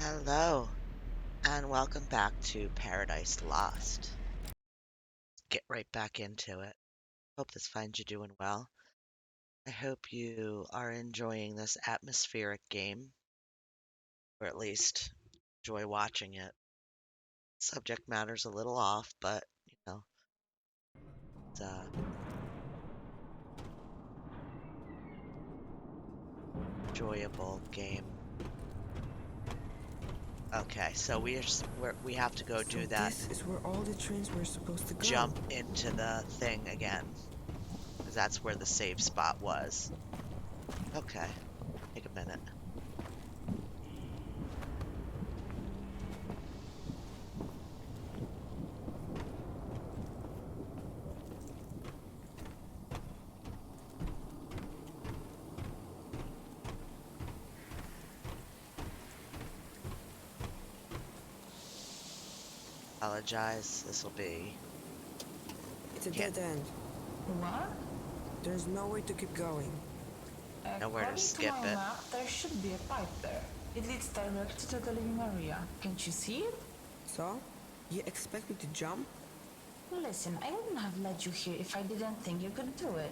Hello, and welcome back to Paradise Lost. Get right back into it. Hope this finds you doing well. I hope you are enjoying this atmospheric game, or at least enjoy watching it. Subject matter's a little off, but it's a enjoyable game. Okay, so we have to go do that. This is where all the trains were supposed to go. Jump into the thing again, because that's where the save spot was. Okay, take a minute. Apologize. This will be. It's a Can't- dead end. What? There's no way to keep going. Nowhere to According skip to my it. map, there should be a pipe there. It leads directly to the living area. Can't you see it? So? You expect me to jump? Listen, I wouldn't have led you here if I didn't think you could do it.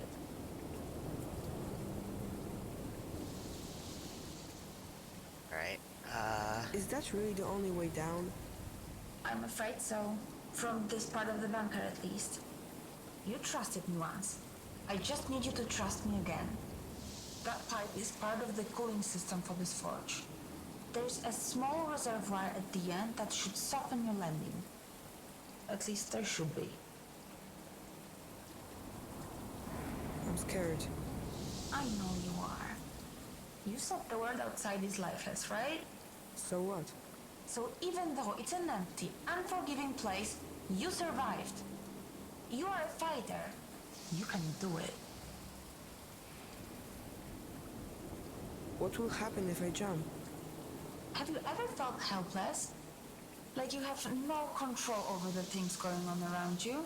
Right. Is that really the only way down? I'm afraid so. From this part of the bunker, at least. You trusted me once. I just need you to trust me again. That pipe is part of the cooling system for this forge. There's a small reservoir at the end that should soften your landing. At least there should be. I'm scared. I know you are. You said the world outside is lifeless, right? So what? So even though it's an empty, unforgiving place, you survived. You are a fighter. You can do it. What will happen if I jump? Have you ever felt helpless? Like you have no control over the things going on around you?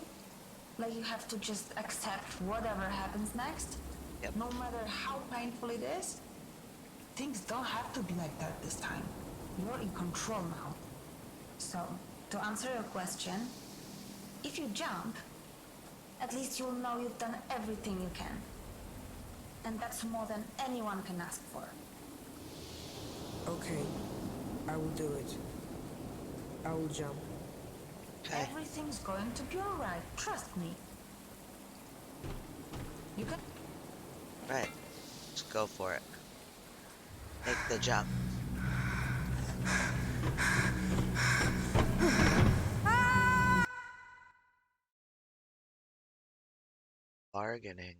Like you have to just accept whatever happens next? Yep. No matter how painful it is? Things don't have to be like that this time. You're in control now. So, to answer your question, if you jump, at least you'll know you've done everything you can. And that's more than anyone can ask for. Okay, I will do it. I will jump. Okay. Everything's going to be alright, trust me. You can... Right. Just go for it. Make the jump. Bargaining.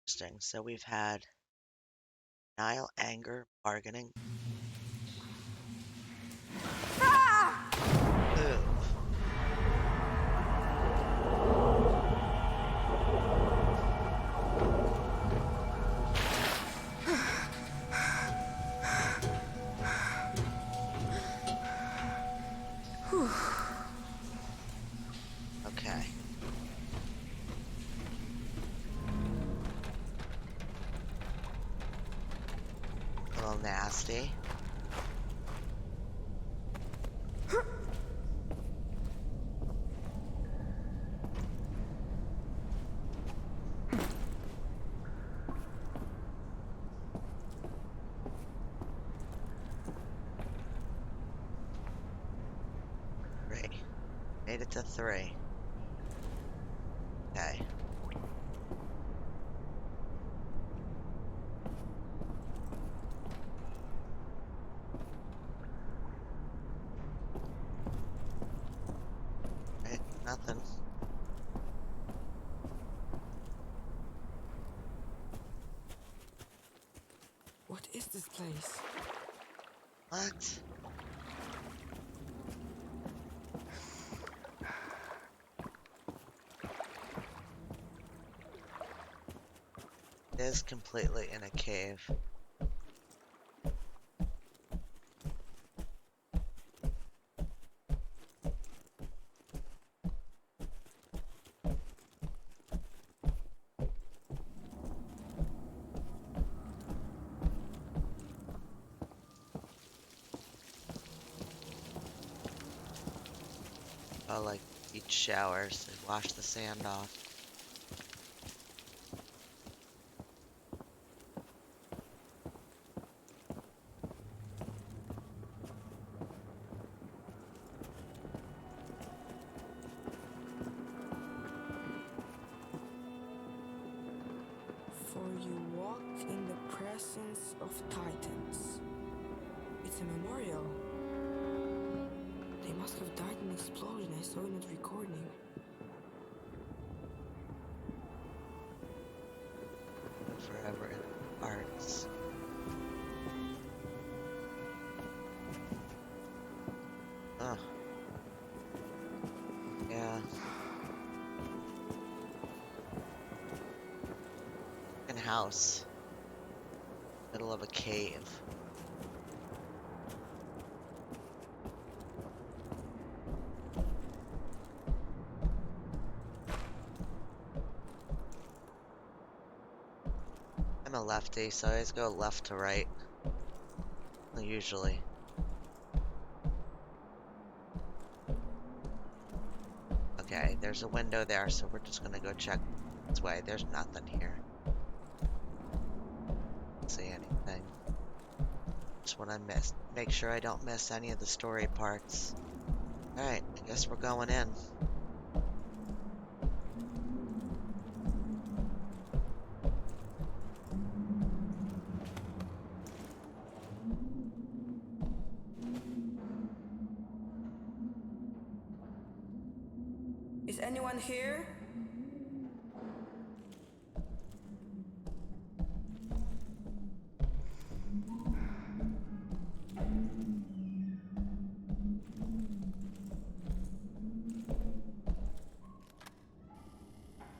Interesting. So we've had denial, anger, bargaining. Move. Okay. A little nasty. Three. Made it to 3. Okay. Right. Nothing. What is this place? What? It is completely in a cave. Oh, like beach showers and wash the sand off. For you walk in the presence of titans. It's a memorial. They must have died in an explosion I saw in that recording. Forever in our hearts. Oh, yeah. And house. Middle of a cave. I'm a lefty, so I always go left to right. Well, usually. Okay, there's a window there, so we're just gonna go check this way. There's nothing here. Don't see anything. Just what I missed. Make sure I don't miss any of the story parts. Alright, I guess we're going in. Is anyone here?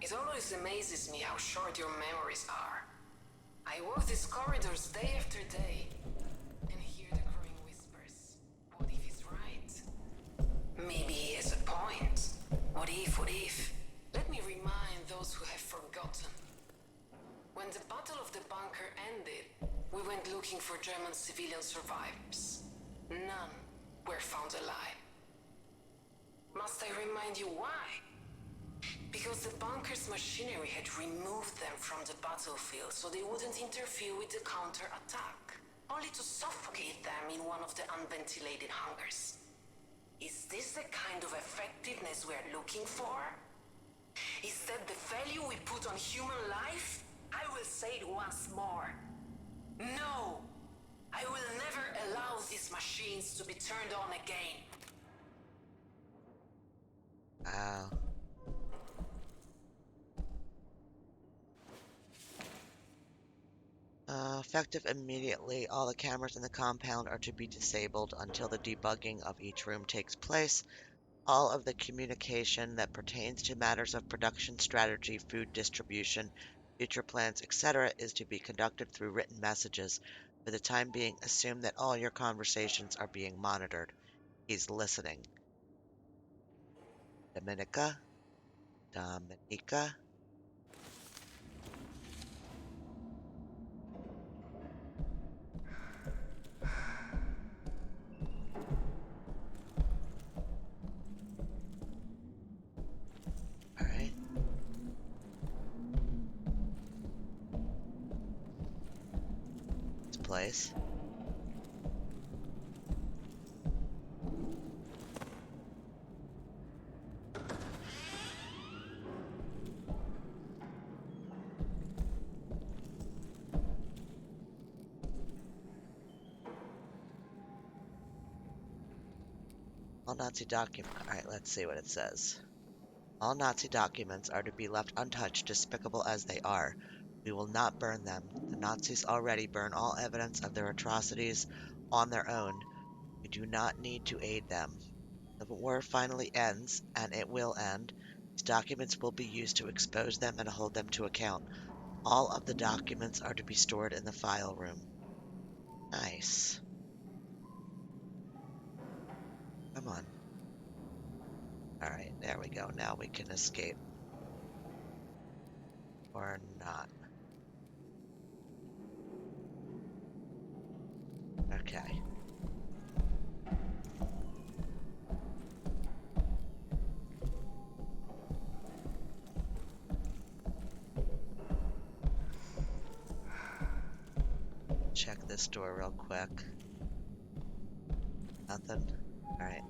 It always amazes me how short your memories are. I walk these corridors day after day and hear the growing whispers. What if he's right? Maybe he has a point. What if, what if? Let me remind those who have forgotten. When the Battle of the Bunker ended, we went looking for German civilian survivors. None were found alive. Must I remind you why? Because the bunker's machinery had removed them from the battlefield so they wouldn't interfere with the counter-attack, only to suffocate them in one of the unventilated hangars. Is this the kind of effectiveness we're looking for? Is that the value we put on human life? I will say it once more. No! I will never allow these machines to be turned on again. Wow. Effective immediately. All the cameras in the compound are to be disabled until the debugging of each room takes place. All of the communication that pertains to matters of production strategy, food distribution, future plans, etc., is to be conducted through written messages. For the time being, assume that all your conversations are being monitored. He's listening. Dominica? Dominica? All right. This place. All Nazi document. All right, let's see what it says. All Nazi documents are to be left untouched, despicable as they are. We will not burn them. The Nazis already burn all evidence of their atrocities on their own. We do not need to aid them. The war finally ends, and it will end. These documents will be used to expose them and hold them to account. All of the documents are to be stored in the file room. Nice. Come on. All right, there we go. Now we can escape. Or not. Okay. check this door real quick. Nothing? Alright.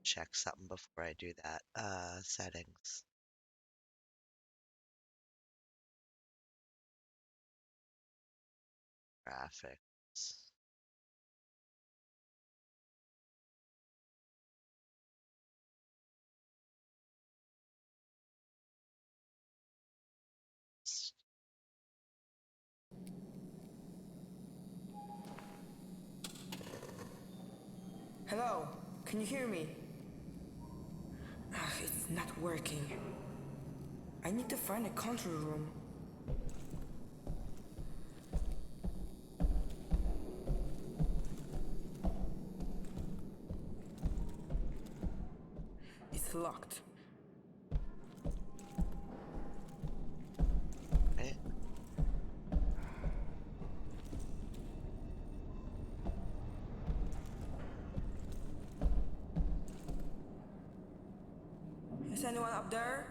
Check something before I do that. Settings. Graphics. Hello, can you hear me? It's not working. I need to find a control room. It's locked. Right? Is anyone up there?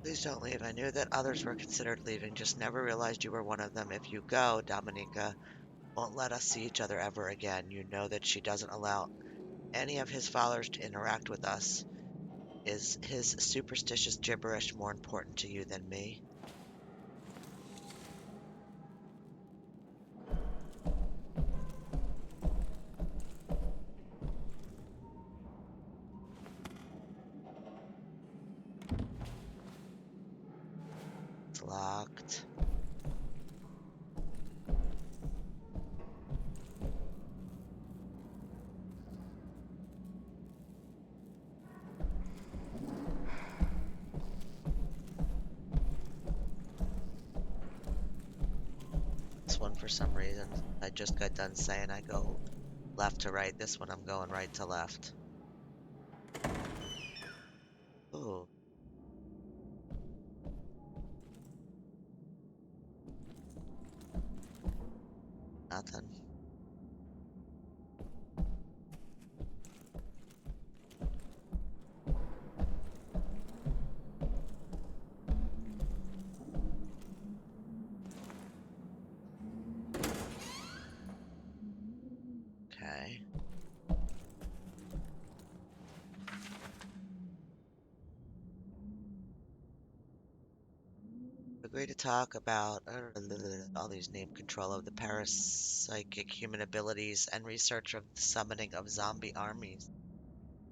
Please don't leave. I knew that others were considered leaving, just never realized you were one of them. If you go, Dominica won't let us see each other ever again. You know that she doesn't allow any of his followers to interact with us. Is his superstitious gibberish more important to you than me? It's locked. This one, for some reason, I just got done saying I go left to right. This one, I'm going right to left. Ooh, nothing. Okay. Agree to talk about all these name control of the parapsychic human abilities and research of the summoning of zombie armies.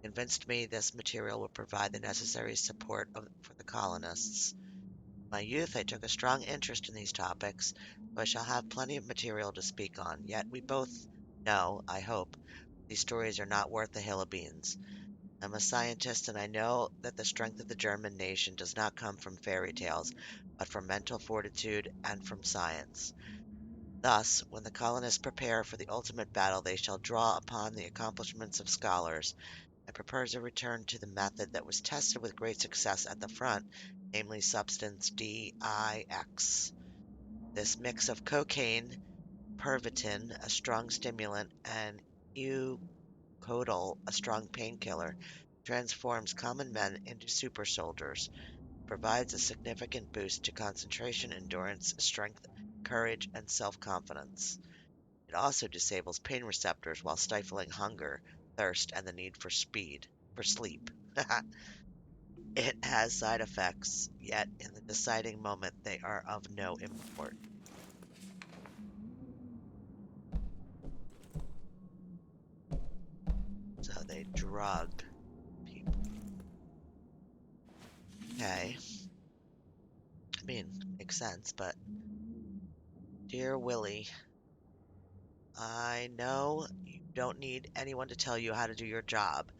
Convinced me this material would provide the necessary support for the colonists. In my youth, I took a strong interest in these topics, so I shall have plenty of material to speak on. Yet we both know, I hope, these stories are not worth a hill of beans. I'm a scientist, and I know that the strength of the German nation does not come from fairy tales, but from mental fortitude and from science. Thus, when the colonists prepare for the ultimate battle, they shall draw upon the accomplishments of scholars, and propose a return to the method that was tested with great success at the front, namely substance DIX. This mix of cocaine, pervitin, a strong stimulant, and eucodal, a strong painkiller, transforms common men into super soldiers, provides a significant boost to concentration, endurance, strength, courage, and self-confidence. It also disables pain receptors while stifling hunger, thirst, and the need for sleep. It has side effects, yet in the deciding moment they are of no import. So they drug people. Okay. I mean, makes sense, but dear Willie, I know you don't need anyone to tell you how to do your job,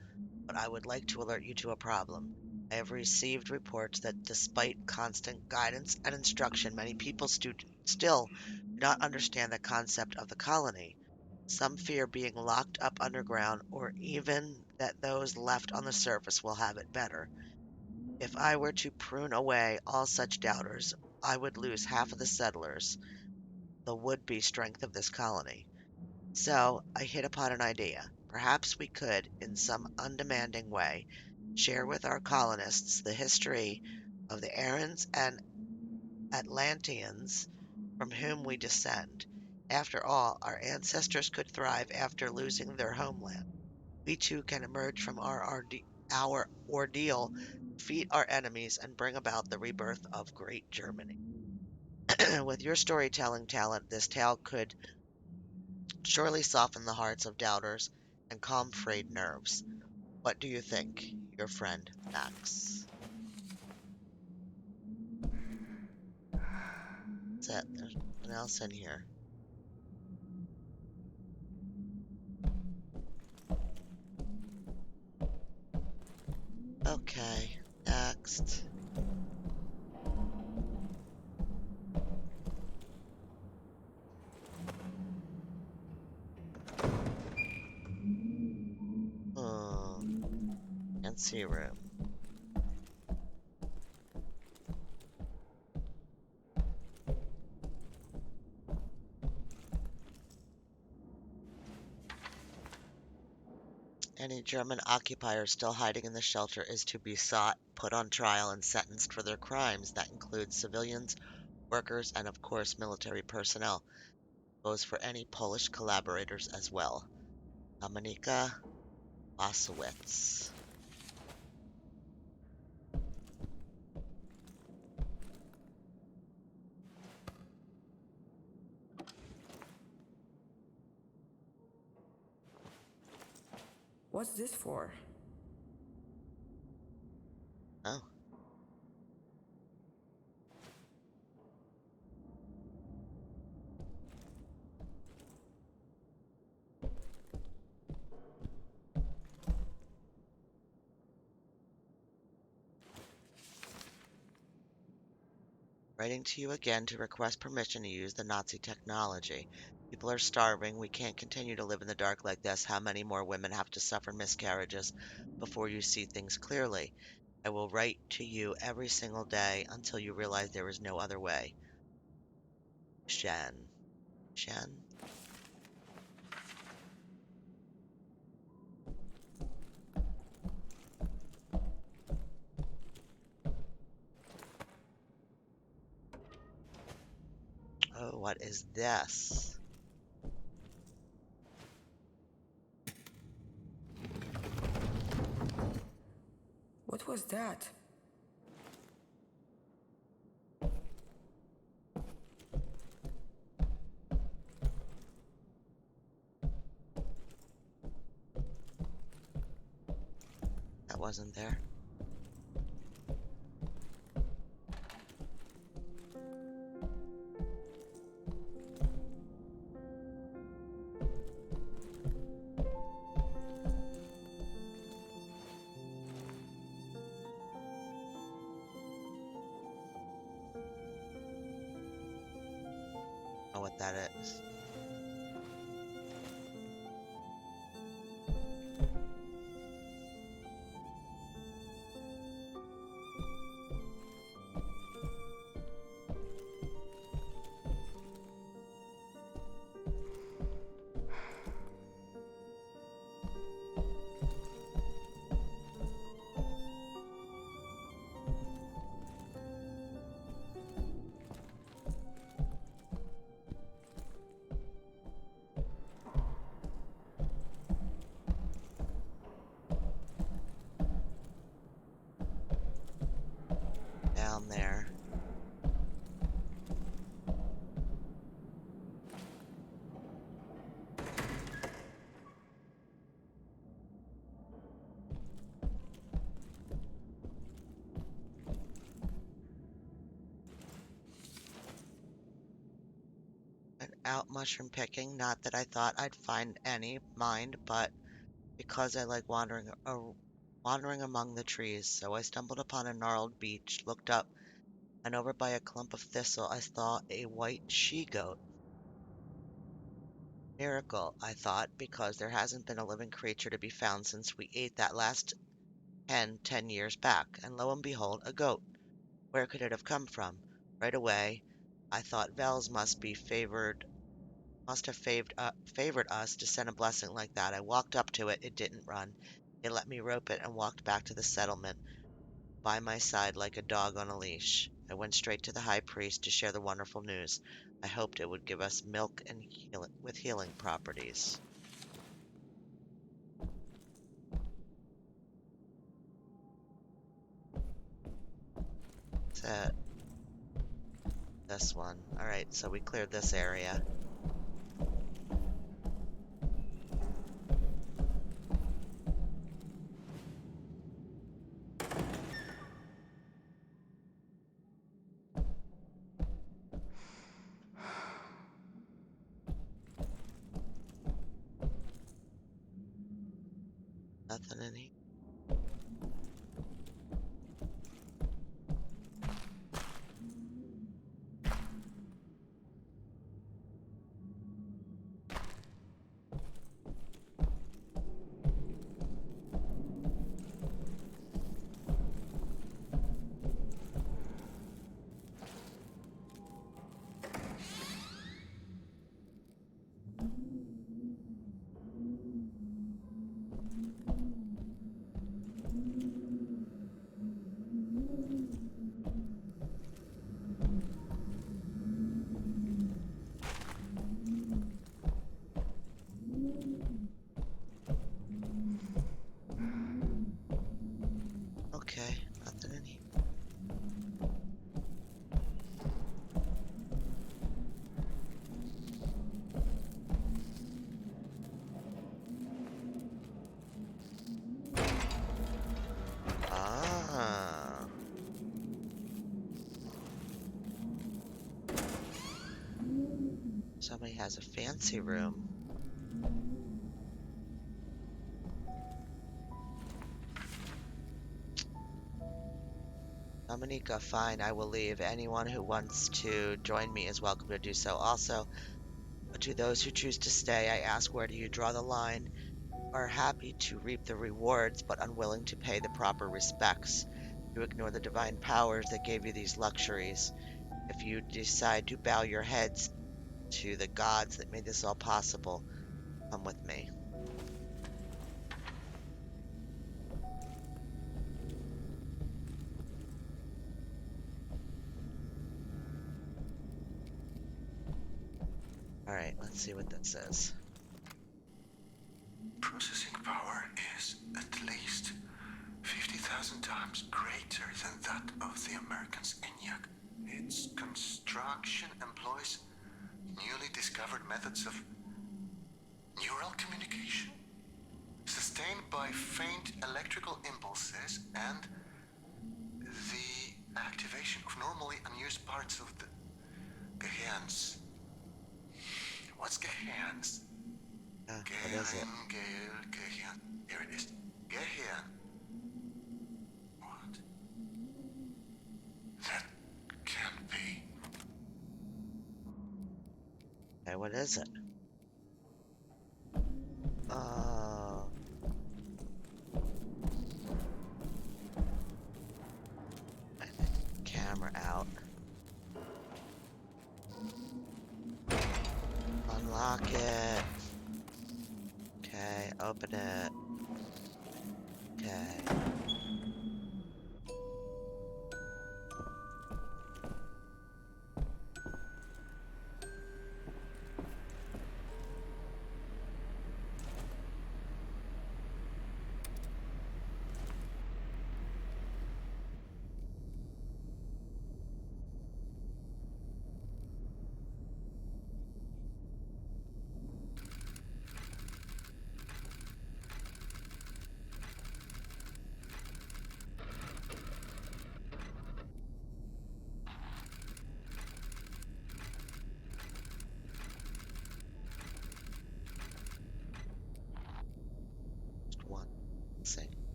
but I would like to alert you to a problem. I have received reports that despite constant guidance and instruction, many people still do not understand the concept of the colony. Some fear being locked up underground, or even that those left on the surface will have it better. If I were to prune away all such doubters, I would lose half of the settlers, the would-be strength of this colony. So I hit upon an idea. Perhaps we could, in some undemanding way, share with our colonists the history of the Aryans and Atlanteans from whom we descend. After all, our ancestors could thrive after losing their homeland. We too can emerge from our ordeal, defeat our enemies, and bring about the rebirth of great Germany. With your storytelling talent, this tale could surely soften the hearts of doubters and calm frayed nerves. What do you think, your friend Max? That's it. There's nothing else in here. Okay, next. Hmm, fancy room. Any German occupier still hiding in the shelter is to be sought, put on trial, and sentenced for their crimes. That includes civilians, workers, and of course military personnel. Goes for any Polish collaborators as well. Dominika Wasowicz. What's this for? Oh, writing to you again to request permission to use the Nazi technology. People are starving. We can't continue to live in the dark like this. How many more women have to suffer miscarriages before you see things clearly? I will write to you every single day until you realize there is no other way. Shen. Shen? Oh, what is this? What was that? That wasn't there. Oh, what that is. Down there. And out mushroom picking. Not that I thought I'd find any, mind, but because I like wandering among the trees. So I stumbled upon a gnarled beech, looked up, and over by a clump of thistle I saw a white she-goat. Miracle, I thought, because there hasn't been a living creature to be found since we ate that last hen 10 years back, and lo and behold, a goat. Where could it have come from? Right away, I thought Vels must have favored us to send a blessing like that. I walked up to it. It didn't run. It let me rope it and walked back to the settlement by my side like a dog on a leash. I went straight to the high priest to share the wonderful news. I hoped it would give us milk and with healing properties. That's it. This one. All right, so we cleared this area. Nothing in here. Okay, nothing in here. Ah, somebody has a fancy room. Dominica, fine, I will leave. Anyone who wants to join me is welcome to do so. Also, to those who choose to stay, I ask, where do you draw the line? Are happy to reap the rewards, but unwilling to pay the proper respects. You ignore the divine powers that gave you these luxuries. If you decide to bow your heads to the gods that made this all possible, come with me. Alright, let's see what that says. Processing power is at least 50,000 times greater than that of the American's ENIAC. Its construction employs newly discovered methods of neural communication, sustained by faint electrical impulses and the activation of normally unused parts of the gehirns. What's gehirns? What is it? Gehirn. Here it is. Gehirn. What? That can't be. Okay, what is it? Oh. Camera out. Unlock it. Okay, open it. Okay.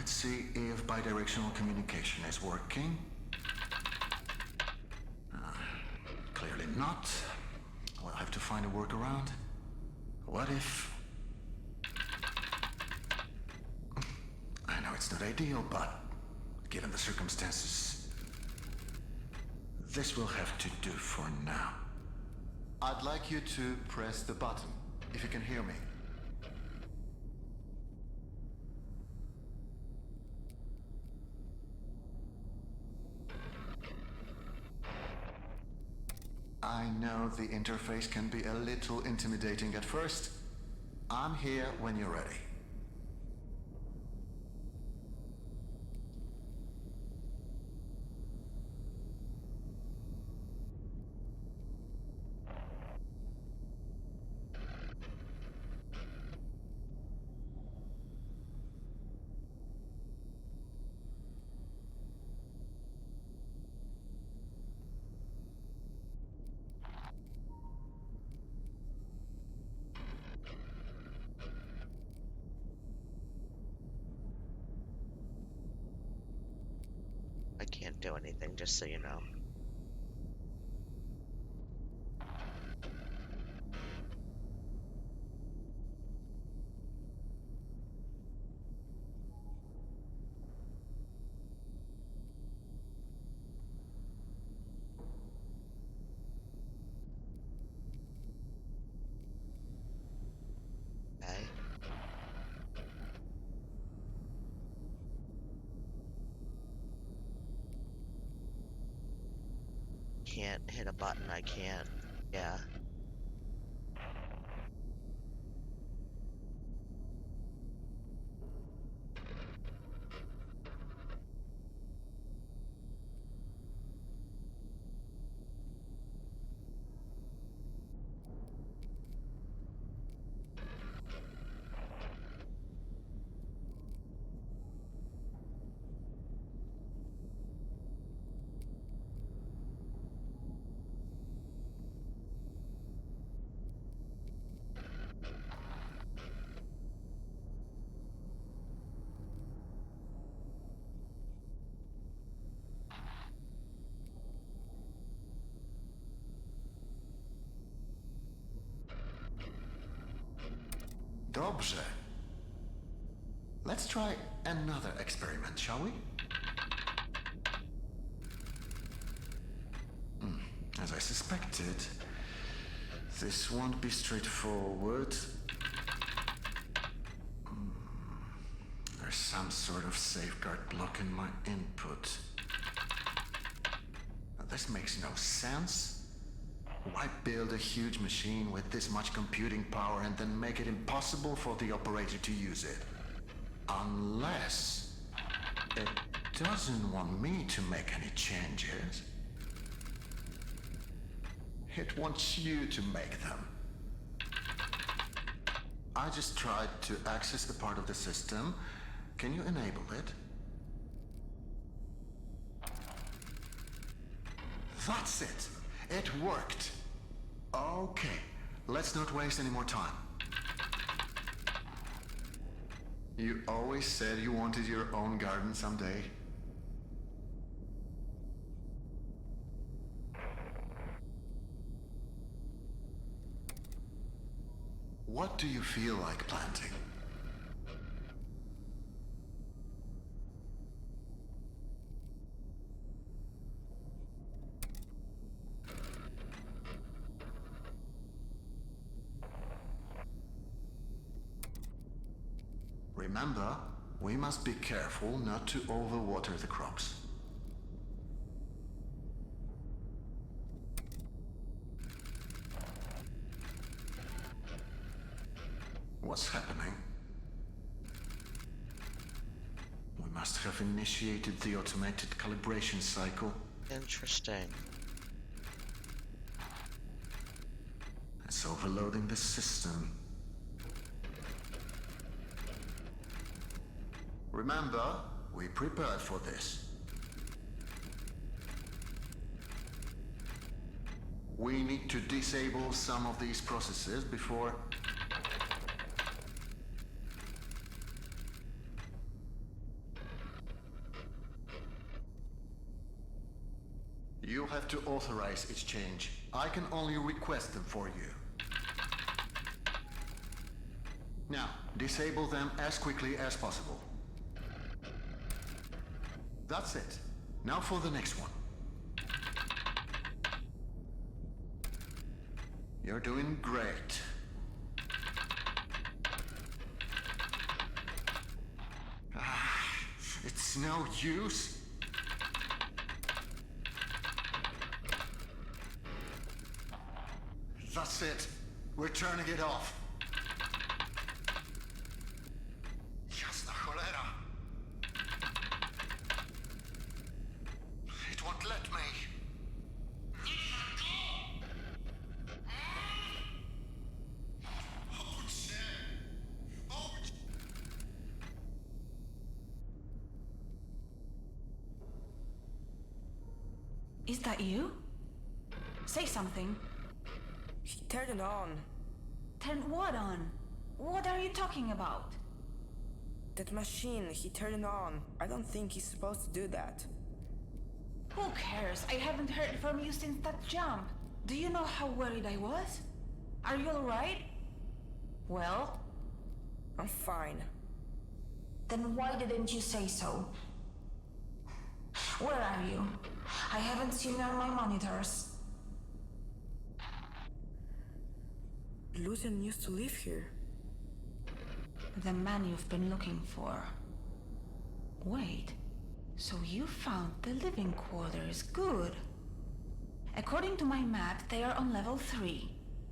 Let's see if bidirectional communication is working. Clearly not. We'll have to find a workaround. What if... I know it's not ideal, but given the circumstances, this will have to do for now. I'd like you to press the button, if you can hear me. I know the interface can be a little intimidating at first. I'm here when you're ready. I can't do anything, just so you know. Okay. Can't hit a button, I can't. Yeah. Dobrze. Let's try another experiment, shall we? As I suspected, this won't be straightforward. There's some sort of safeguard blocking my input. Now, this makes no sense. Why build a huge machine with this much computing power and then make it impossible for the operator to use it? Unless it doesn't want me to make any changes. It wants you to make them. I just tried to access the part of the system. Can you enable it? That's it. It worked. Okay, let's not waste any more time. You always said you wanted your own garden someday. What do you feel like planting? Remember, we must be careful not to overwater the crops. What's happening? We must have initiated the automated calibration cycle. Interesting. It's overloading the system. Remember, we prepared for this. We need to disable some of these processes before... You'll have to authorize exchange. I can only request them for you. Now, disable them as quickly as possible. That's it. Now for the next one. You're doing great. It's no use. That's it. We're turning it off. Jasna cholera. It won't let me. Is that you? Say something. He turned it on. Turn what on? What are you talking about? That machine, he turned it on. I don't think he's supposed to do that. Who cares? I haven't heard from you since that jump. Do you know how worried I was? Are you alright? Well? I'm fine. Then why didn't you say so? Where are you? I haven't seen you on my monitors. Lucian used to live here. The man you've been looking for. Wait, so you found the living quarters. Good. According to my map, they are on level 3.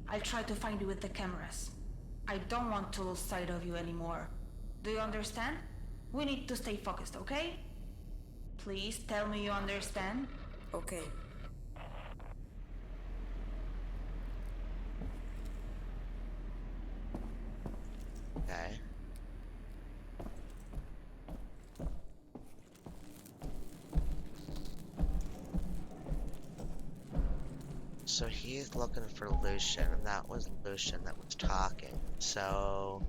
I'll try to find you with the cameras. I don't want to lose sight of you anymore. Do you understand? We need to stay focused, okay? Please tell me you understand. Okay. Okay. So he's looking for Lucian, and that was Lucian that was talking. So...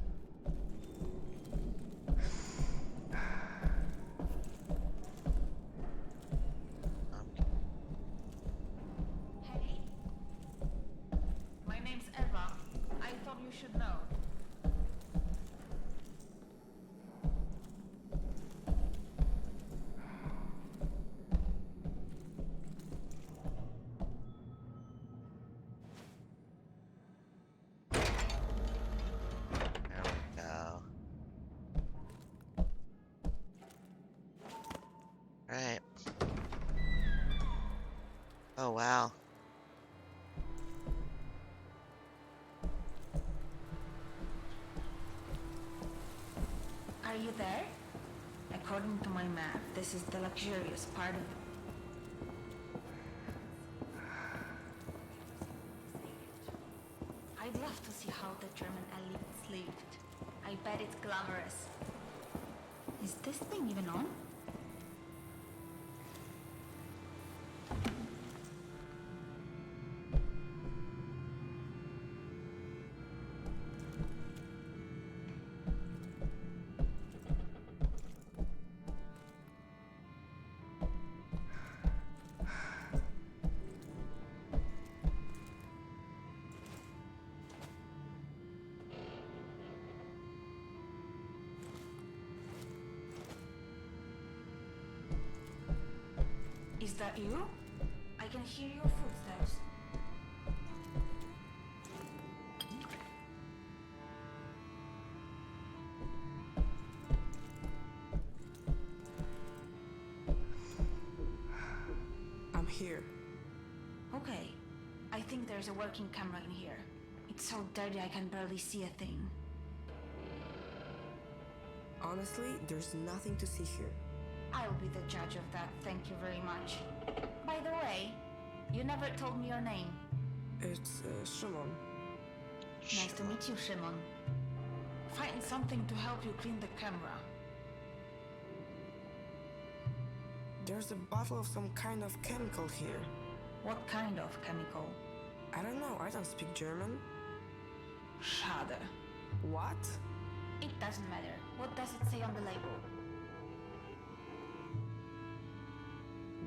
Hey. My name's Eva. I thought you should know. There we go. Right. Oh, wow. Are you there? According to my map, this is the luxurious part of it. I'd love to see how the German elites lived. I bet it's glamorous. Is this thing even on? Is that you? I can hear your footsteps. I'm here. Okay. I think there's a working camera in here. It's so dirty I can barely see a thing. Honestly, there's nothing to see here. I'll be the judge of that, thank you very much. By the way, you never told me your name. It's Szymon. Nice to meet you, Szymon. Find something to help you clean the camera. There's a bottle of some kind of chemical here. What kind of chemical? I don't know, I don't speak German. Schade. What? It doesn't matter. What does it say on the label?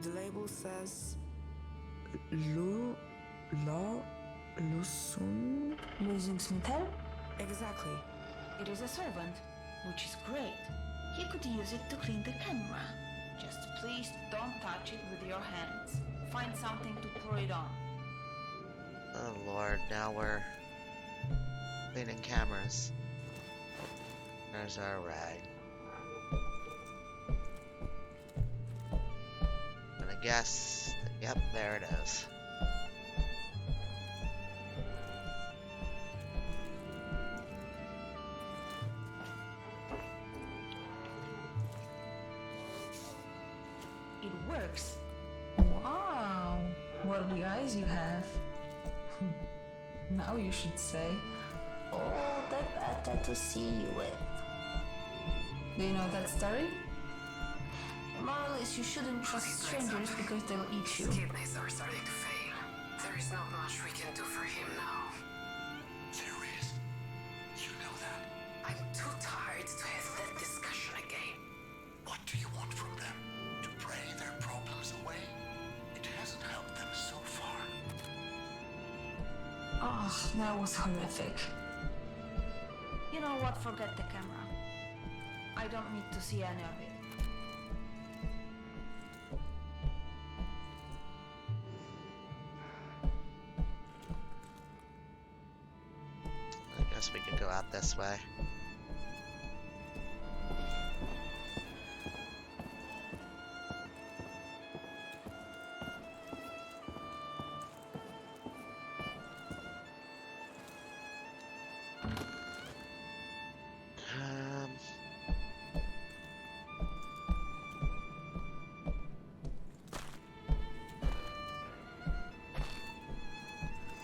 The label says Lu... La... Lusun... Lösungsmittel? Exactly. It is a servant, which is great. He could use it to clean the camera. Just please don't touch it with your hands. Find something to pour it on. Oh lord, now we're cleaning cameras. There's our rag. I'm gonna guess. Yep, there it is. It works. Wow, what big eyes you have. Now you should say, all the better to see you with. Do you know that story? More or less, you shouldn't trust strangers because they'll eat you. His kidneys are starting to fail. There is not much we can do for him now. There is. You know that. I'm too tired to have that discussion again. What do you want from them? To pray their problems away? It hasn't helped them so far. Oh, that was horrific. You know what? Forget the camera. I don't need to see any of it. I guess we could go out this way.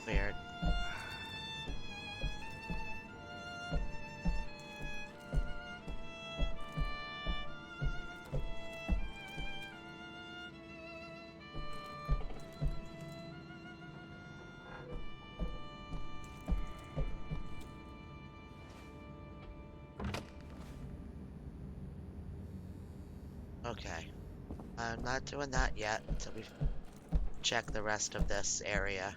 Weird. Okay. I'm not doing that yet until we check the rest of this area.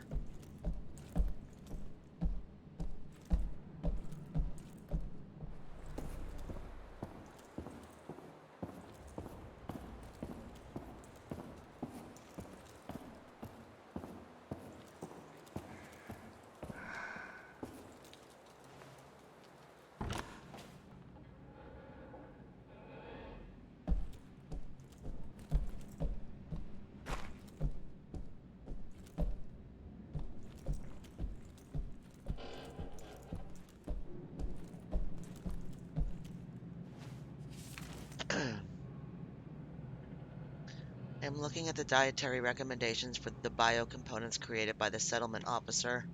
I'm looking at the dietary recommendations for the biocomponents created by the settlement officer,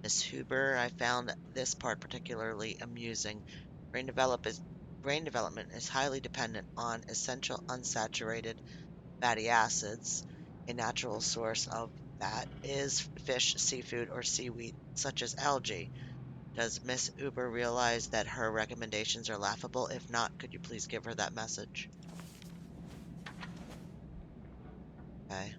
Miss Huber. I found this part particularly amusing. Brain development is highly dependent on essential unsaturated fatty acids. A natural source of that is fish, seafood, or seaweed, such as algae. Does Miss Huber realize that her recommendations are laughable? If not, could you please give her that message? Okay.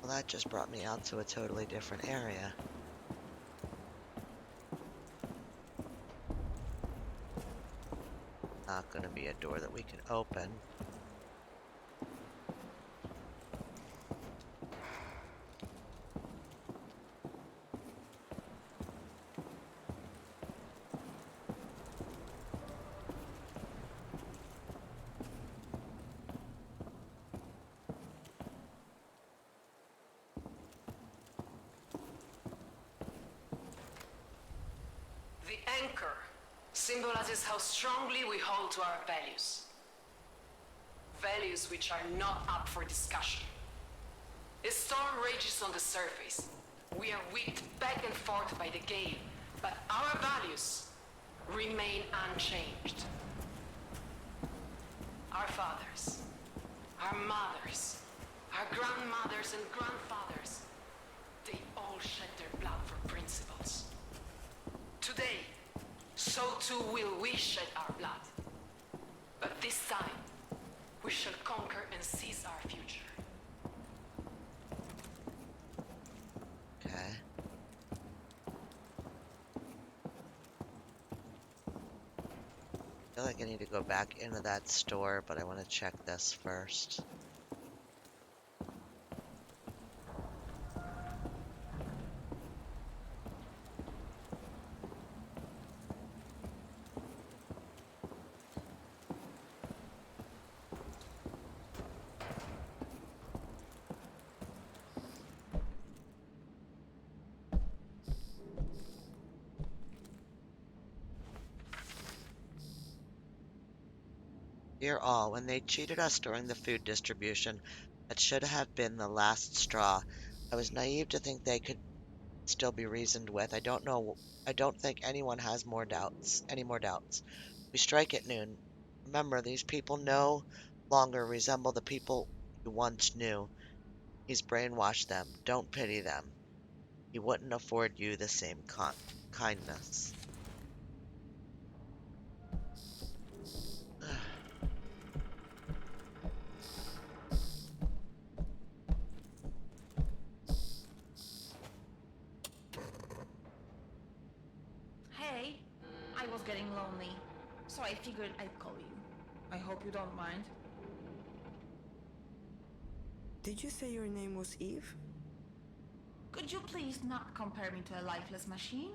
Well, that just brought me out to a totally different area. Not gonna be a door that we can open. The anchor symbolizes how strongly we hold to our values. Values which are not up for discussion. A storm rages on the surface. We are whipped back and forth by the gale, but our values remain unchanged. Our fathers, our mothers, our grandmothers and grandfathers, they all shed their blood for principles. Today, so too will we shed our blood. But this time, we shall conquer and seize our future. Okay. I feel like I need to go back into that store, but I want to check this first. Dear all, when they cheated us during the food distribution, that should have been the last straw. I was naive to think they could still be reasoned with. I don't think anyone has any more doubts. We strike at noon. Remember, these people no longer resemble the people you once knew. He's brainwashed them. Don't pity them. He wouldn't afford you the same kindness. Hey, I was getting lonely, so I figured I'd call you. I hope you don't mind. Did you say your name was Eve? Could you please not compare me to a lifeless machine?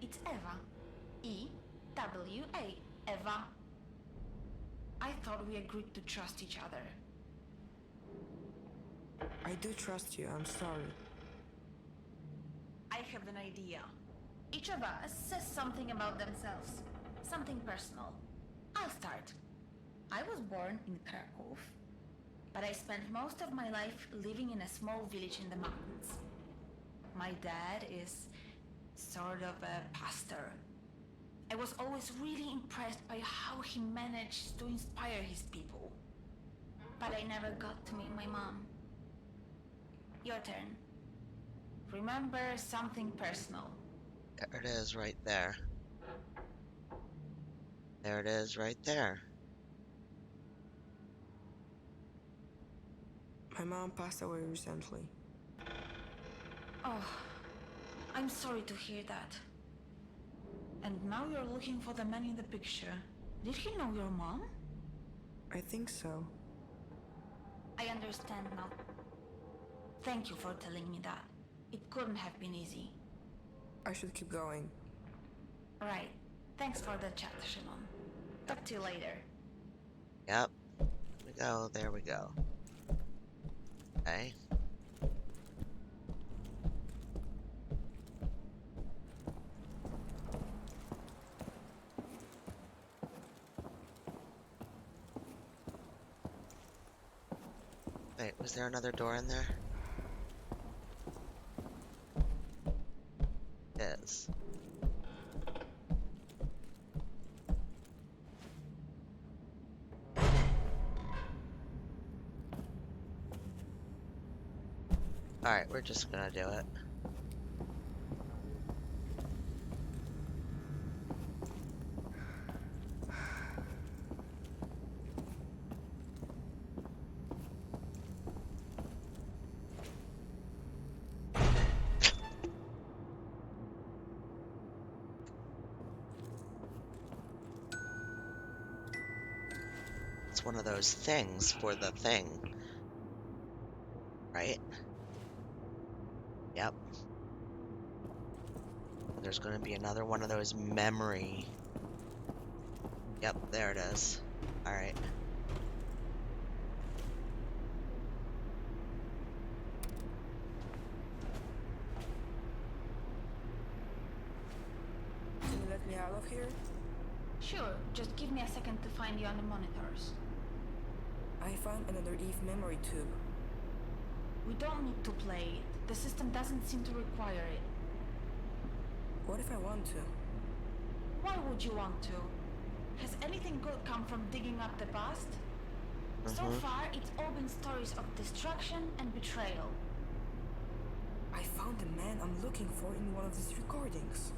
It's Eva. E-W-A. Eva. I thought we agreed to trust each other. I do trust you, I'm sorry. I have an idea. Each of us says something about themselves. Something personal. I'll start. I was born in Krakow, but I spent most of my life living in a small village in the mountains. My dad is sort of a pastor. I was always really impressed by how he managed to inspire his people. But I never got to meet my mom. Your turn. Remember something personal. There it is right there. There it is right there. My mom passed away recently. Oh, I'm sorry to hear that. And now you're looking for the man in the picture. Did he know your mom? I think so. I understand now. Thank you for telling me that. It couldn't have been easy. I should keep going. Right. Thanks for the chat, Szymon. Talk to you later. Yep. There we go. Okay. Wait, was there another door in there? Yes. Alright, we're just gonna do it. It's one of those things for the thing. Right? Yep. There's gonna be another one of those memory. Yep, there it is. Alright. Can you let me out of here? Sure, just give me a second to find you on the monitors. I found another Eve memory tube. We don't need to play it. The system doesn't seem to require it. What if I want to? Why would you want to? Has anything good come from digging up the past? So Mm-hmm. far, it's all been stories of destruction and betrayal. I found the man I'm looking for in one of these recordings.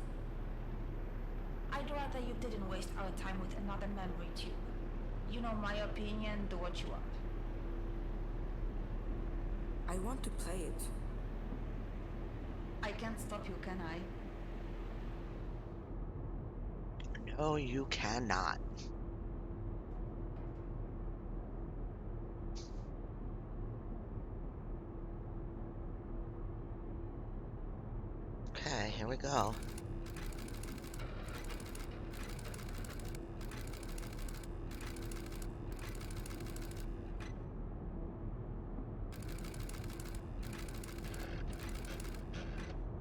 I'd rather you didn't waste our time with another memory tube. You know my opinion, do what you want. I want to play it. I can't stop you, can I? No, you cannot. Okay, here we go.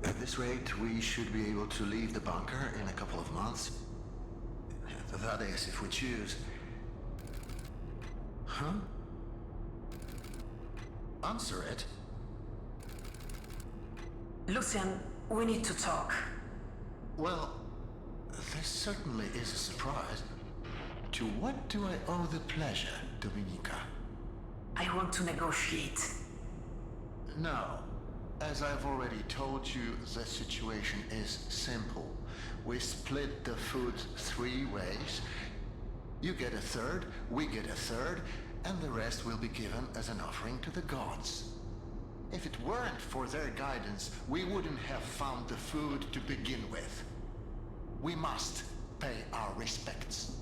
At this rate, we should be able to leave the bunker in a couple of months. That is, if we choose. Huh? Answer it. Lucian, we need to talk. Well, this certainly is a surprise. To what do I owe the pleasure, Dominica? I want to negotiate. No. As I've already told you, the situation is simple. We split the food 3 ways. You get a third, we get a third, and the rest will be given as an offering to the gods. If it weren't for their guidance, we wouldn't have found the food to begin with. We must pay our respects.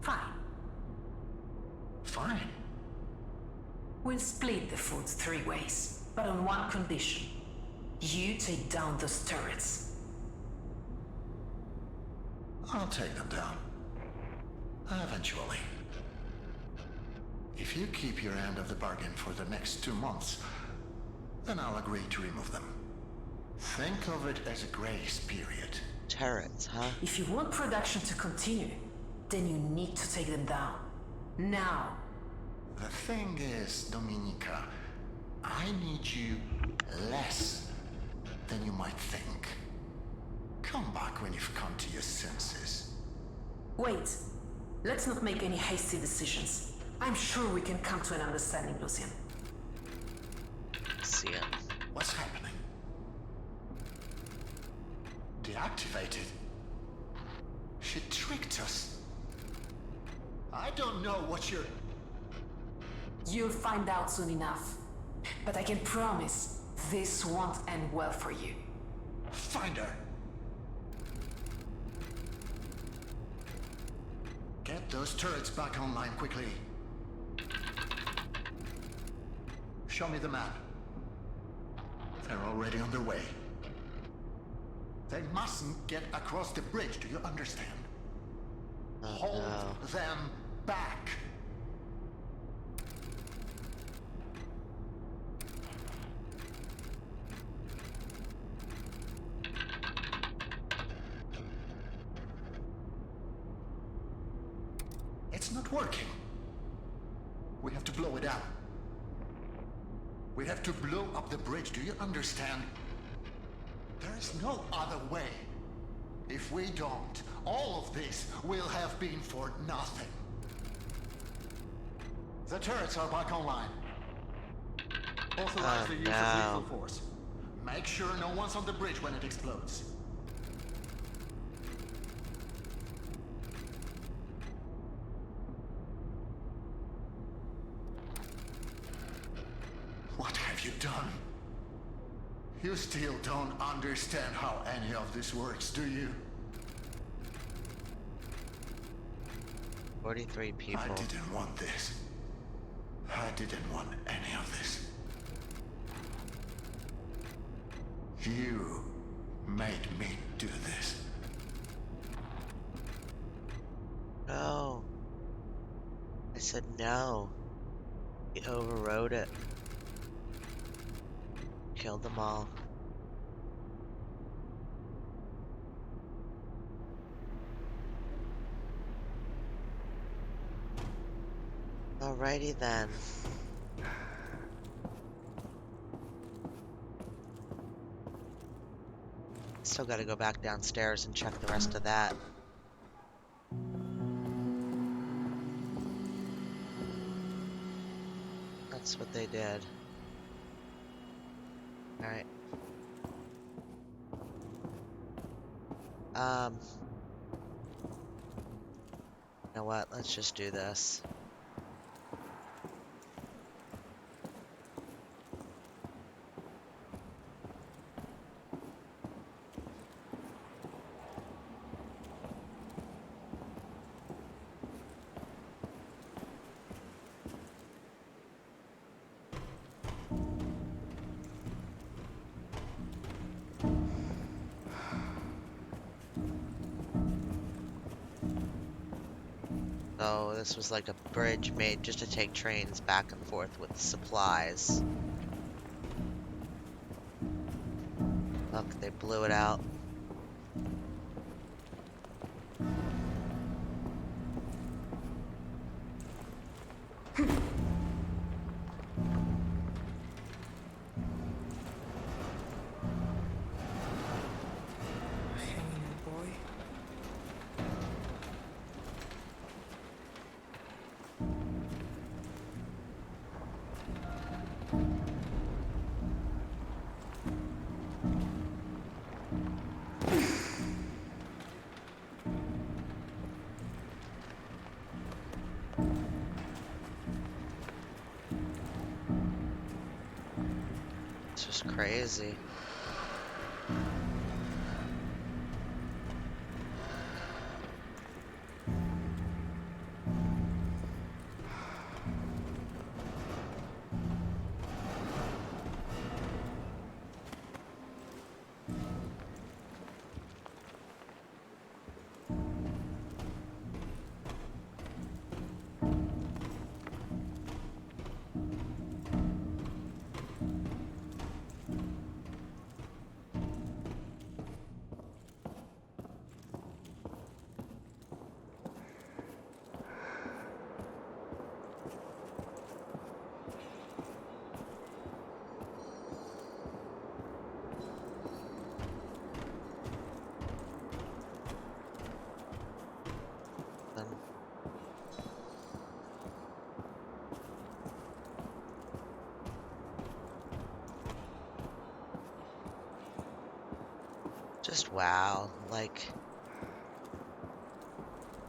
Fine. Fine. We'll split the food 3 ways, but on one condition. You take down those turrets. I'll take them down. Eventually. If you keep your end of the bargain for the next 2 months, then I'll agree to remove them. Think of it as a grace period. Turrets, huh? If you want production to continue, then you need to take them down. Now. The thing is, Dominica, I need you less than you might think. Come back when you've come to your senses. Wait. Let's not make any hasty decisions. I'm sure we can come to an understanding, Lucian. See it. What's happening? Deactivated? She tricked us. I don't know what you're... You'll find out soon enough. But I can promise this won't end well for you. Find her. Get those turrets back online quickly. Show me the map. They're already on their way. They mustn't get across the bridge, do you understand? Oh, Hold no. them back. It's not working. We have to blow it up. We have to blow up the bridge, do you understand? There is no other way. If we don't, all of this will have been for nothing. The turrets are back online. Authorize the use of lethal force. Make sure no one's on the bridge when it explodes. What have you done? You still don't understand how any of this works, do you? 43 people. I didn't want this. I didn't want any of this. You made me do this. No. I said no. He overrode it. Killed them all. Alrighty then. Still gotta go back downstairs and check the rest of that. That's what they did. Alright. You know what? Let's just do this. So this was like a bridge made just to take trains back and forth with supplies. Look, they blew it out. Hang in there, boy. It's just crazy. And just wow. Like,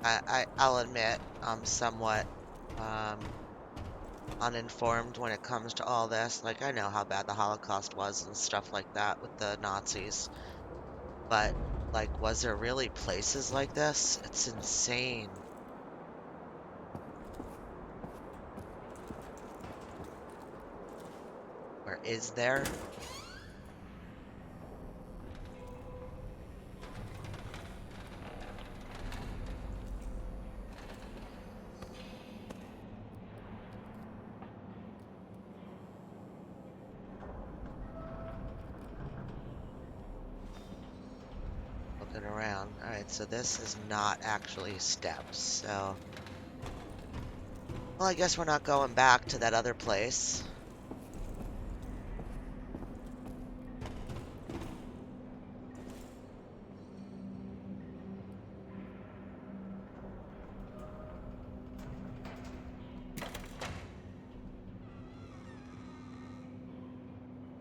I'll admit I'm somewhat uninformed when it comes to all this. Like, I know how bad the Holocaust was and stuff like that with the Nazis. But, like, was there really places like this? It's insane. Or is there? Looking around. Alright, so this is not actually steps, so... Well, I guess we're not going back to that other place.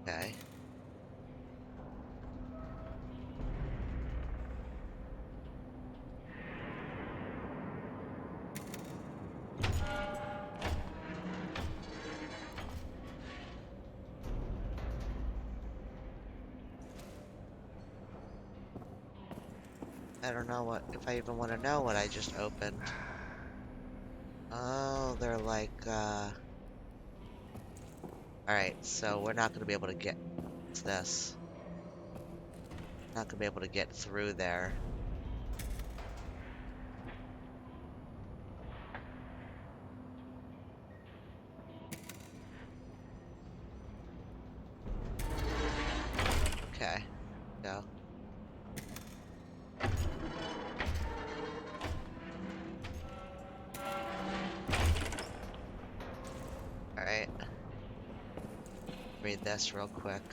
Okay. I don't know what, if I even want to know what I just opened. Oh, they're like, Alright, so we're not going to be able to get to this. Not going to be able to get through there. Okay, go. Alright. Read this real quick.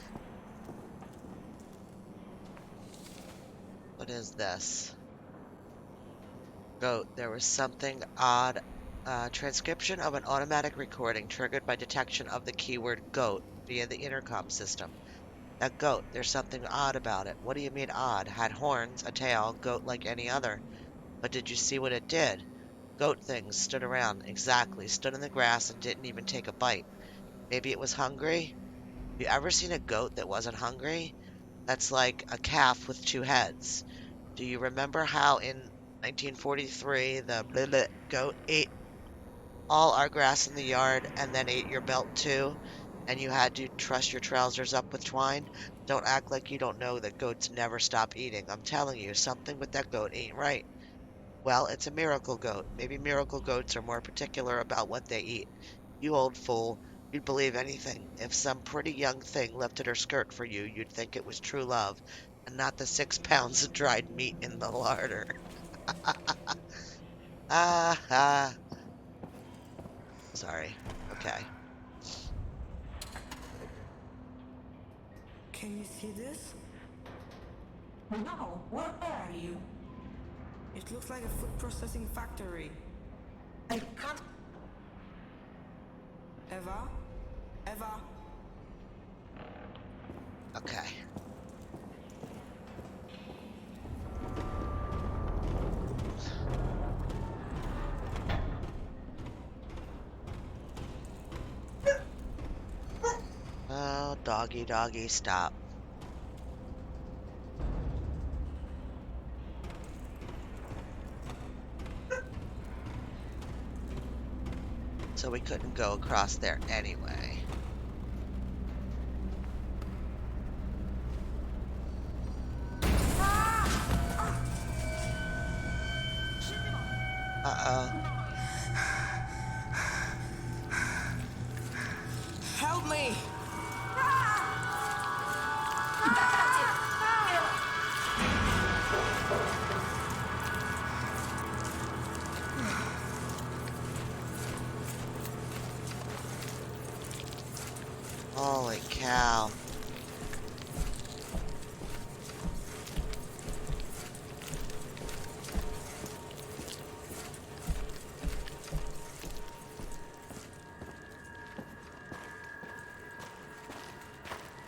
What is this? Goat, there was something odd Transcription of an automatic recording triggered by detection of the keyword goat via the intercom system. That goat, there's something odd about it. What do you mean odd? Had horns, a tail, goat like any other. But did you see what it did? Goat things stood around, exactly, stood in the grass and didn't even take a bite. Maybe it was hungry? You ever seen a goat that wasn't hungry? That's like a calf with two heads. Do you remember how in 1943 the goat ate all our grass in the yard and then ate your belt too, and you had to truss your trousers up with twine? Don't act like you don't know that goats never stop eating. I'm telling you, something with that goat ain't right. Well, it's a miracle goat. Maybe miracle goats are more particular about what they eat. You old fool, you'd believe anything. If some pretty young thing lifted her skirt for you, you'd think it was true love, and not the 6 pounds of dried meat in the larder. Ah, ah. Sorry. Okay. Can you see this? No, where are you? It looks like a food processing factory. I can't. Eva? Eva? Okay. Oh, doggy, doggy, stop. So we couldn't go across there anyway. Uh-oh. Help me! Holy cow.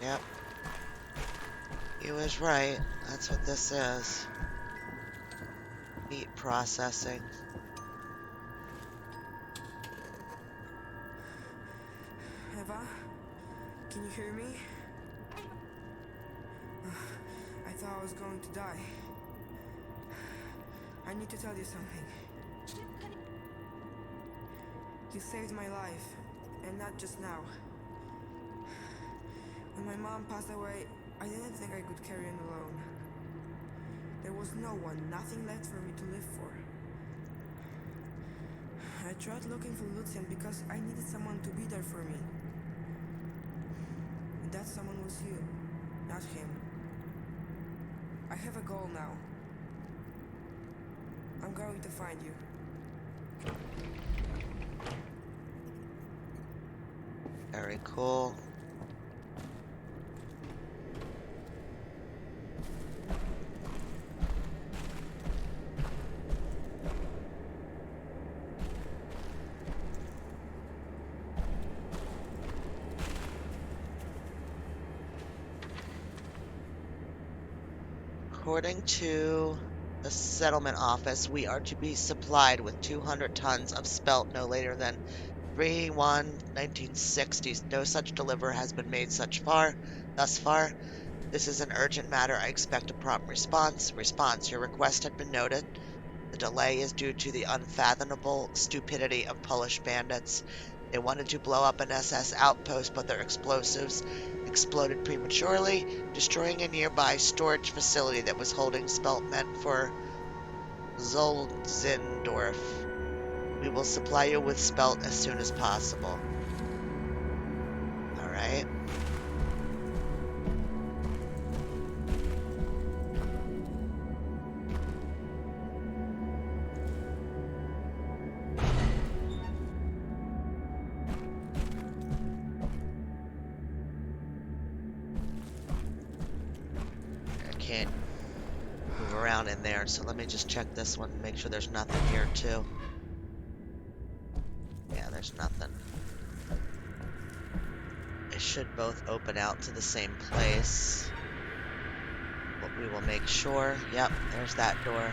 Yep. He was right. That's what this is. Meat processing. Eva? Can you hear me? I thought I was going to die. I need to tell you something. You saved my life, and not just now. When my mom passed away, I didn't think I could carry on alone. There was no one, nothing left for me to live for. I tried looking for Lucian because I needed someone to be there for me. And that someone was you, not him. I have a goal now. I'm going to find you. Very cool. According to the settlement office, we are to be supplied with 200 tons of spelt no later than 3/1/1960. No such delivery has been made thus far. This is an urgent matter. I expect a prompt response. Response. Your request had been noted. The delay is due to the unfathomable stupidity of Polish bandits. They wanted to blow up an SS outpost, but their explosives exploded prematurely, destroying a nearby storage facility that was holding spelt meant for Zolzendorf. We will supply you with spelt as soon as possible. All right. I can't move around in there, so let me just check this one and make sure there's nothing here too. Yeah, there's nothing. It should both open out to the same place. But we will make sure. Yep, there's that door.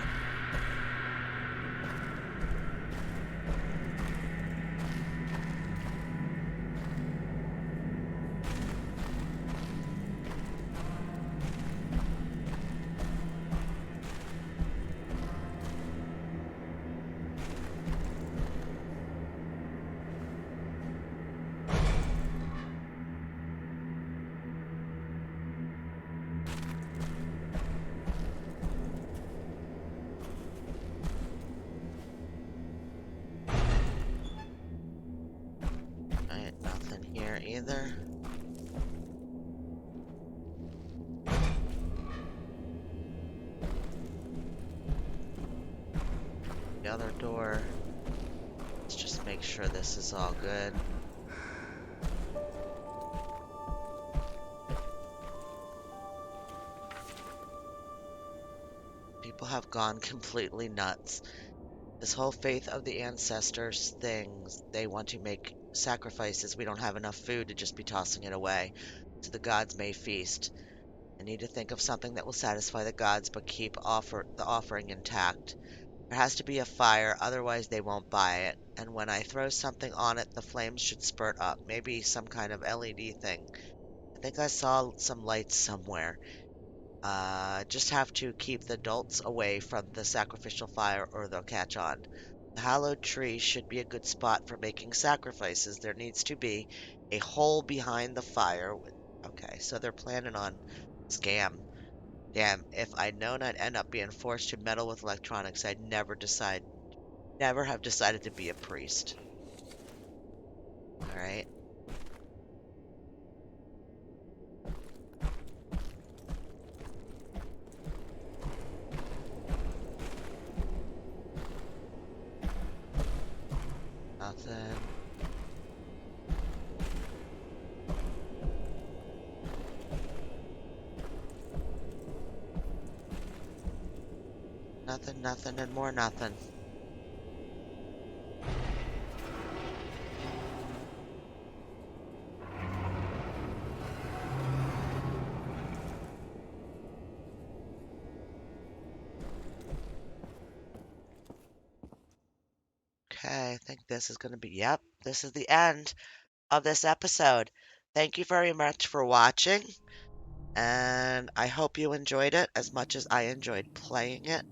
Alright, nothing here either. The other door. Let's just make sure this is all good. People have gone completely nuts. This whole faith of the ancestors things, they want to make sacrifices. We don't have enough food to just be tossing it away. So the gods may feast. I need to think of something that will satisfy the gods but keep the offering intact. There has to be a fire, otherwise they won't buy it. And when I throw something on it, the flames should spurt up. Maybe some kind of LED thing. I think I saw some lights somewhere. Just have to keep the adults away from the sacrificial fire or they'll catch on. The hallowed tree should be a good spot for making sacrifices. There needs to be a hole behind the fire. Okay, so they're planning on scam. Damn, if I'd known I'd end up being forced to meddle with electronics, never have decided to be a priest. All right. Nothing. Nothing, nothing, and more nothing. Okay, I think this is going to be, yep, this is the end of this episode. Thank you very much for watching, and I hope you enjoyed it as much as I enjoyed playing it.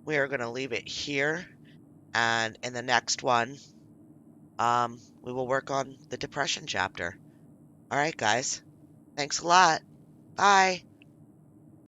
We are going to leave it here, and in the next one, we will work on the depression chapter. All right, guys. Thanks a lot. Bye.